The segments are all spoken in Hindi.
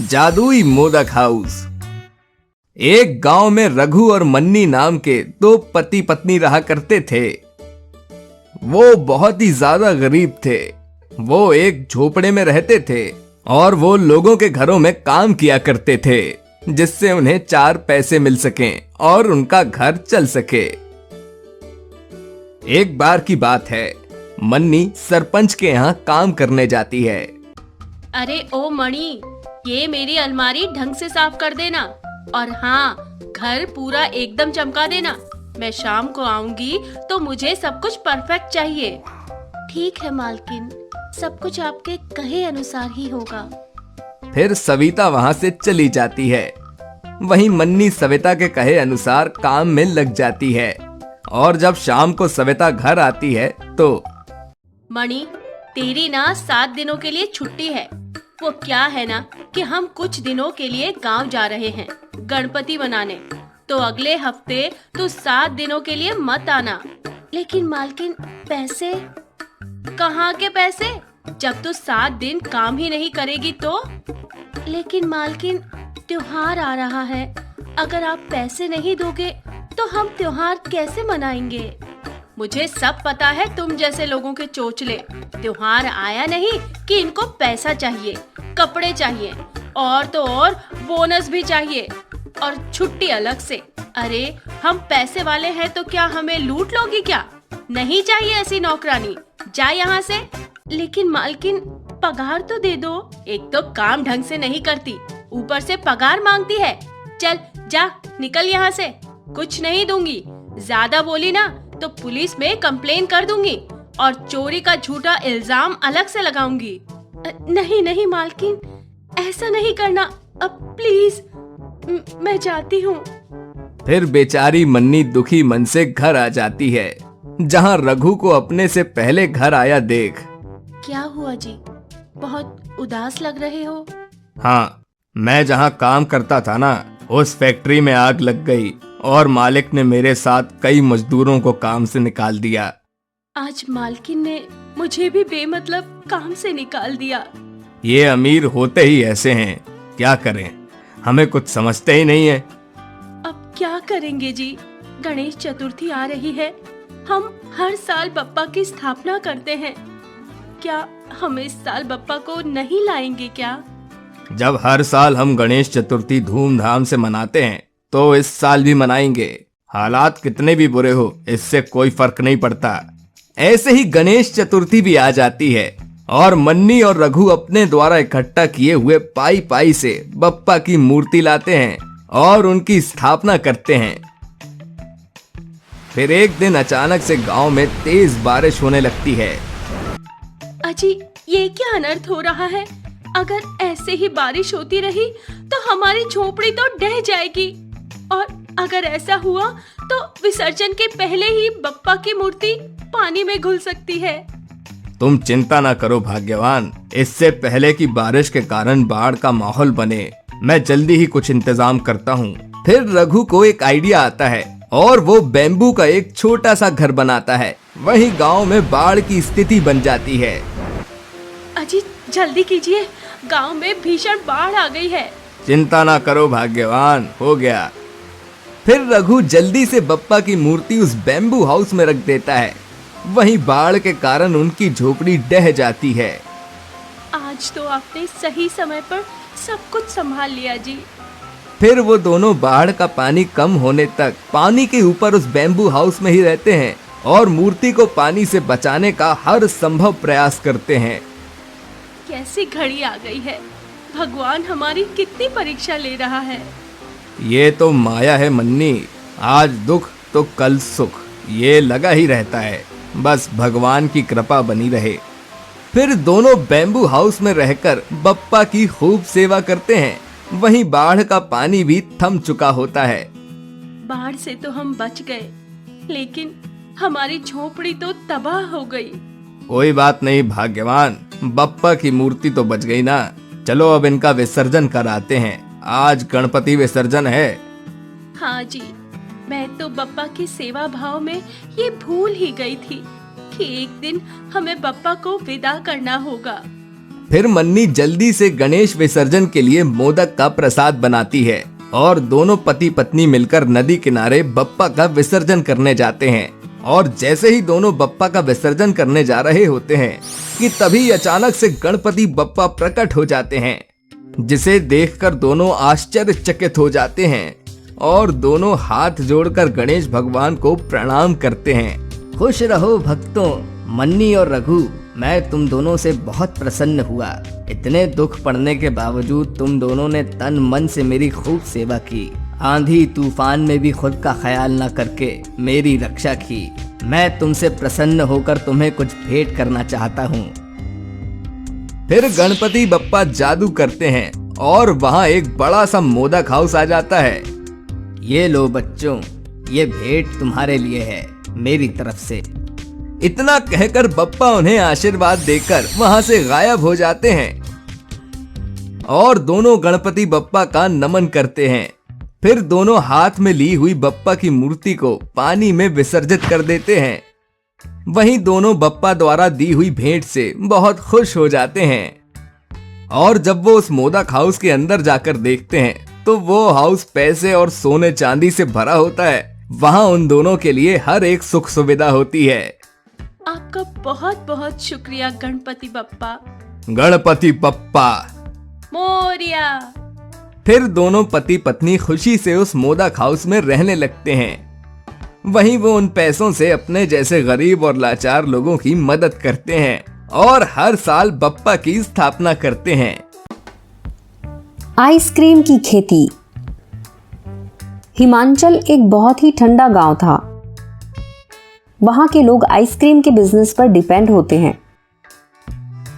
जादुई मोदक हाउस। एक गांव में रघु और मन्नी नाम के दो पति पत्नी रहा करते थे। वो बहुत ही ज्यादा गरीब थे। वो एक झोपड़े में रहते थे और वो लोगों के घरों में काम किया करते थे, जिससे उन्हें चार पैसे मिल सकें और उनका घर चल सके। एक बार की बात है, मन्नी सरपंच के यहाँ काम करने जाती है। अरे ओ मणि, ये मेरी अलमारी ढंग से साफ कर देना और हाँ, घर पूरा एकदम चमका देना। मैं शाम को आऊंगी तो मुझे सब कुछ परफेक्ट चाहिए। ठीक है मालकिन, सब कुछ आपके कहे अनुसार ही होगा। फिर सविता वहाँ से चली जाती है। वहीं मन्नी सविता के कहे अनुसार काम में लग जाती है और जब शाम को सविता घर आती है तो मणि, तेरी ना 7 दिनों के लिए छुट्टी है। वो क्या है ना कि हम कुछ दिनों के लिए गांव जा रहे हैं गणपति मनाने, तो अगले हफ्ते तू 7 दिनों के लिए मत आना। लेकिन मालकिन, पैसे कहाँ के पैसे, जब तू 7 दिन काम ही नहीं करेगी तो? लेकिन मालकिन, त्योहार आ रहा है, अगर आप पैसे नहीं दोगे तो हम त्योहार कैसे मनाएंगे? मुझे सब पता है तुम जैसे लोगों के चोचले। त्योहार आया नहीं कि इनको पैसा चाहिए, कपड़े चाहिए और तो और बोनस भी चाहिए और छुट्टी अलग से। अरे हम पैसे वाले हैं तो क्या हमें लूट लोगी क्या? नहीं चाहिए ऐसी नौकरानी, जा यहाँ से। लेकिन मालकिन, पगार तो दे दो। एक तो काम ढंग से नहीं करती, ऊपर से पगार मांगती है। चल जा, निकल यहाँ से। कुछ नहीं दूंगी, ज्यादा बोली ना तो पुलिस में कंप्लेन कर दूंगी और चोरी का झूठा इल्जाम अलग से लगाऊंगी। नहीं नहीं मालकिन, ऐसा नहीं करना, अब प्लीज, मैं जाती हूँ। फिर बेचारी मन्नी दुखी मन से घर आ जाती है, जहाँ रघु को अपने से पहले घर आया देख। क्या हुआ जी, बहुत उदास लग रहे हो? हाँ, मैं जहाँ काम करता था ना, उस फैक्ट्री में आग लग गई और मालिक ने मेरे साथ कई मजदूरों को काम से निकाल दिया। आज मालकिन ने मुझे भी बेमतलब काम से निकाल दिया। ये अमीर होते ही ऐसे हैं, क्या करें, हमें कुछ समझते ही नहीं है। अब क्या करेंगे जी, गणेश चतुर्थी आ रही है। हम हर साल बप्पा की स्थापना करते हैं, क्या हम इस साल बप्पा को नहीं लाएंगे क्या? जब हर साल हम गणेश चतुर्थी धूमधाम से मनाते हैं तो इस साल भी मनाएंगे। हालात कितने भी बुरे हो, इससे कोई फर्क नहीं पड़ता। ऐसे ही गणेश चतुर्थी भी आ जाती है और मन्नी और रघु अपने द्वारा इकट्ठा किए हुए पाई पाई से बप्पा की मूर्ति लाते हैं और उनकी स्थापना करते हैं। फिर एक दिन अचानक से गांव में तेज बारिश होने लगती है। अजी, ये क्या अनर्थ हो रहा है? अगर ऐसे ही बारिश होती रही तो हमारी झोपड़ी तो ढह जाएगी और अगर ऐसा हुआ तो विसर्जन के पहले ही बप्पा की मूर्ति पानी में घुल सकती है। तुम चिंता ना करो भाग्यवान, इससे पहले कि बारिश के कारण बाढ़ का माहौल बने, मैं जल्दी ही कुछ इंतजाम करता हूँ। फिर रघु को एक आइडिया आता है और वो बेम्बू का एक छोटा सा घर बनाता है। वहीं गांव में बाढ़ की स्थिति बन जाती है। अजी जल्दी कीजिए, गांव में भीषण बाढ़ आ गई है। चिंता ना करो भाग्यवान, हो गया। फिर रघु जल्दी से बप्पा की मूर्ति उस बेम्बू हाउस में रख देता है। वहीं बाढ़ के कारण उनकी झोपड़ी ढह जाती है। आज तो आपने सही समय पर सब कुछ संभाल लिया जी। फिर वो दोनों बाढ़ का पानी कम होने तक पानी के ऊपर उस बेम्बू हाउस में ही रहते हैं और मूर्ति को पानी से बचाने का हर संभव प्रयास करते हैं। कैसी घड़ी आ गई है, भगवान हमारी कितनी परीक्षा ले रहा है। ये तो माया है मन्नी, आज दुख तो कल सुख, ये लगा ही रहता है। बस भगवान की कृपा बनी रहे। फिर दोनों बेम्बू हाउस में रहकर बप्पा की खूब सेवा करते हैं। वहीं बाढ़ का पानी भी थम चुका होता है। बाढ़ से तो हम बच गए, लेकिन हमारी झोपड़ी तो तबाह हो गई। कोई बात नहीं भाग्यवान, बप्पा की मूर्ति तो बच गई ना। चलो अब इनका विसर्जन कराते हैं, आज गणपति विसर्जन है। हाँ जी, मैं तो बप्पा की सेवा भाव में ये भूल ही गई थी कि एक दिन हमें बप्पा को विदा करना होगा। फिर मन्नी जल्दी से गणेश विसर्जन के लिए मोदक का प्रसाद बनाती है और दोनों पति पत्नी मिलकर नदी किनारे बप्पा का विसर्जन करने जाते हैं। और जैसे ही दोनों बप्पा का विसर्जन करने जा रहे होते हैं कि तभी अचानक से गणपति बप्पा प्रकट हो जाते हैं, जिसे देखकर दोनों आश्चर्यचकित हो जाते हैं और दोनों हाथ जोड़कर गणेश भगवान को प्रणाम करते हैं। खुश रहो भक्तों, मन्नी और रघु, मैं तुम दोनों से बहुत प्रसन्न हुआ। इतने दुख पड़ने के बावजूद तुम दोनों ने तन मन से मेरी खूब सेवा की। आंधी तूफान में भी खुद का ख्याल न करके मेरी रक्षा की। मैं तुमसे प्रसन्न होकर तुम्हें कुछ भेंट करना चाहता हूँ। फिर गणपति बप्पा जादू करते हैं और वहाँ एक बड़ा सा मोदक हाउस आ जाता है। ये लो बच्चों, ये भेंट तुम्हारे लिए है मेरी तरफ से। इतना कहकर बप्पा उन्हें आशीर्वाद देकर वहां से गायब हो जाते हैं और दोनों गणपति बप्पा का नमन करते हैं। फिर दोनों हाथ में ली हुई बप्पा की मूर्ति को पानी में विसर्जित कर देते हैं। वहीं दोनों बप्पा द्वारा दी हुई भेंट से बहुत खुश हो जाते हैं और जब वो उस मोदक हाउस के अंदर जाकर देखते हैं तो वो हाउस पैसे और सोने चांदी से भरा होता है। वहां उन दोनों के लिए हर एक सुख सुविधा होती है। आपका बहुत बहुत शुक्रिया गणपति बप्पा। गणपति बप्पा मोरिया। फिर दोनों पति पत्नी खुशी से उस मोदक हाउस में रहने लगते हैं। वहीं वो उन पैसों से अपने जैसे गरीब और लाचार लोगों की मदद करते हैं और हर साल बप्पा की स्थापना करते हैं। आइसक्रीम की खेती। हिमाचल एक बहुत ही ठंडा गांव था। वहां के लोग आइसक्रीम के बिजनेस पर डिपेंड होते हैं।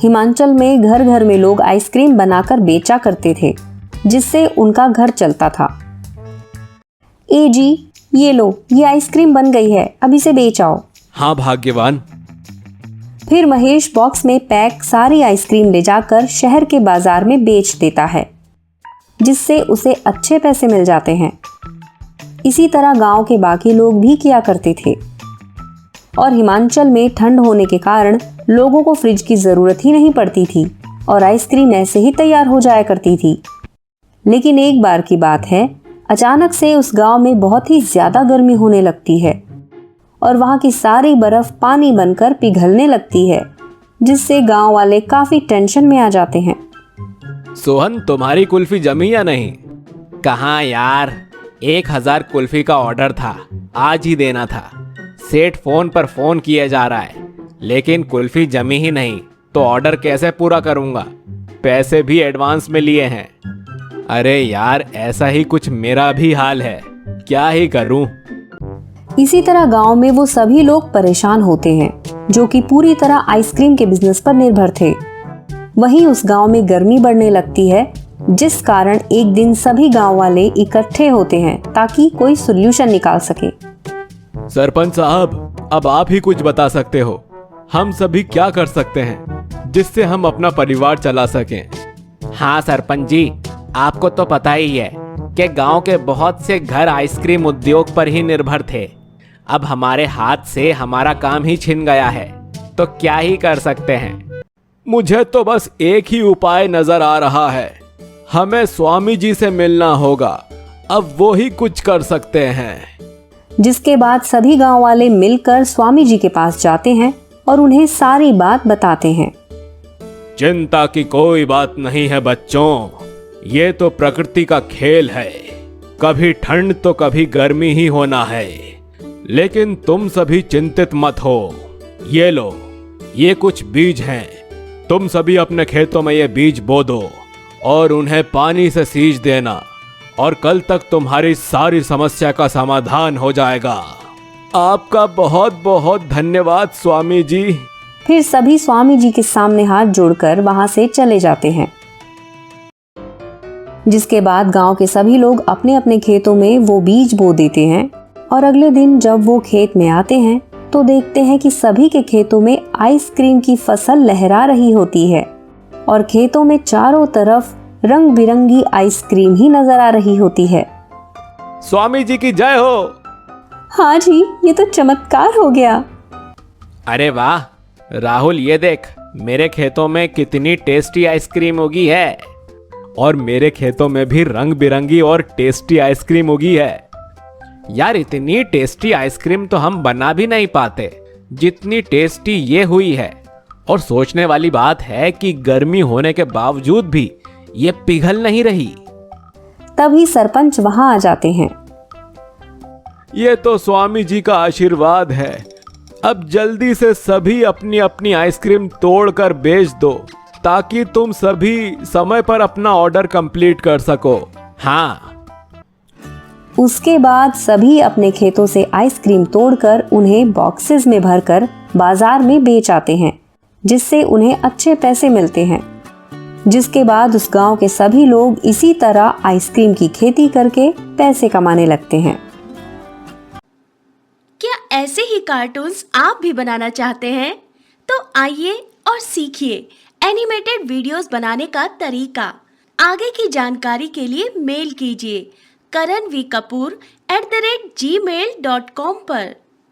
हिमाचल में घर घर में लोग आइसक्रीम बनाकर बेचा करते थे, जिससे उनका घर चलता था। ए जी, ये लो, ये आइसक्रीम बन गई है, अब इसे बेच आओ। हाँ भाग्यवान। फिर महेश बॉक्स में पैक सारी आइसक्रीम ले जाकर शहर के बाजार में बेच देता है, जिससे उसे अच्छे पैसे मिल जाते हैं। इसी तरह गांव के बाकी लोग भी किया करते थे। और हिमाचल में ठंड होने के कारण लोगों को फ्रिज की जरूरत ही नहीं पड़ती थी और आइसक्रीम ऐसे ही तैयार हो जाया करती थी। लेकिन एक बार की बात है, अचानक से उस गांव में बहुत ही ज्यादा गर्मी होने लगती है और वहां की सारी बर्फ पानी बनकर पिघलने लगती है, जिससे गांव वाले काफी टेंशन में आ जाते हैं। सोहन, तुम्हारी कुल्फी जमी या नहीं? कहाँ यार, 1000 कुल्फी का ऑर्डर था, आज ही देना था। सेठ फोन पर फोन किया जा रहा है, लेकिन कुल्फी जमी ही नहीं तो ऑर्डर कैसे पूरा करूंगा? पैसे भी एडवांस में लिए हैं। अरे यार, ऐसा ही कुछ मेरा भी हाल है, क्या ही करूं? इसी तरह गांव में वो सभी लोग परेशान होते हैं जो कि पूरी तरह आइसक्रीम के बिजनेस पर निर्भर थे। वहीं उस गांव में गर्मी बढ़ने लगती है, जिस कारण एक दिन सभी गांव वाले इकट्ठे होते हैं ताकि कोई सोल्यूशन निकाल सके। सरपंच साहब, अब आप ही कुछ बता सकते हो। हम सभी क्या कर सकते हैं जिससे हम अपना परिवार चला सकें? हाँ सरपंच जी, आपको तो पता ही है कि गांव के बहुत से घर आइसक्रीम उद्योग पर ही निर्भर थे। अब हमारे हाथ से हमारा काम ही छिन गया है, तो क्या ही कर सकते हैं? मुझे तो बस एक ही उपाय नजर आ रहा है, हमें स्वामी जी से मिलना होगा। अब वो ही कुछ कर सकते हैं। जिसके बाद सभी गांव वाले मिलकर स्वामी जी के पास जाते हैं और उन्हें सारी बात बताते हैं। चिंता की कोई बात नहीं है बच्चों, ये तो प्रकृति का खेल है। कभी ठंड तो कभी गर्मी ही होना है, लेकिन तुम सभी चिंतित मत हो। ये लो, ये कुछ बीज हैं। तुम सभी अपने खेतों में ये बीज बो दो और उन्हें पानी से सींच देना, और कल तक तुम्हारी सारी समस्या का समाधान हो जाएगा। आपका बहुत बहुत धन्यवाद स्वामी जी। फिर सभी स्वामी जी के सामने हाथ जोड़कर वहां से चले जाते हैं। जिसके बाद गांव के सभी लोग अपने अपने खेतों में वो बीज बो देते हैं और अगले दिन जब वो खेत में आते हैं तो देखते हैं कि सभी के खेतों में आइसक्रीम की फसल लहरा रही होती है और खेतों में चारों तरफ रंग बिरंगी आइसक्रीम ही नजर आ रही होती है। स्वामी जी की जय हो। हाँ जी, ये तो चमत्कार हो गया। अरे वाह राहुल, ये देख, मेरे खेतों में कितनी टेस्टी आइसक्रीम उगी है, और मेरे खेतों में भी रंग बिरंगी और टेस्टी आइसक्रीम उगी है। यार इतनी टेस्टी आइसक्रीम तो हम बना भी नहीं पाते जितनी टेस्टी ये हुई है। और सोचने वाली बात है कि गर्मी होने के बावजूद भी ये पिघल नहीं रही। तभी सरपंच वहां आ जाते हैं। ये तो स्वामी जी का आशीर्वाद है। अब जल्दी से सभी अपनी अपनी आइसक्रीम तोड़कर बेच दो ताकि तुम सभी समय पर अपना ऑर्डर कंप्लीट कर सको। हाँ। उसके बाद सभी अपने खेतों से आइसक्रीम तोड़कर उन्हें बॉक्सेस में भरकर बाजार में बेच आते हैं, जिससे उन्हें अच्छे पैसे मिलते हैं। जिसके बाद उस गांव के सभी लोग इसी तरह आइसक्रीम की खेती करके पैसे कमाने लगते हैं। क्या ऐसे ही कार्टून्स आप भी बनाना चाहते हैं? तो आइए और सीखिए एनिमेटेड वीडियोस बनाने का तरीका। आगे की जानकारी के लिए मेल कीजिए karanvkapoor@gmail.com पर।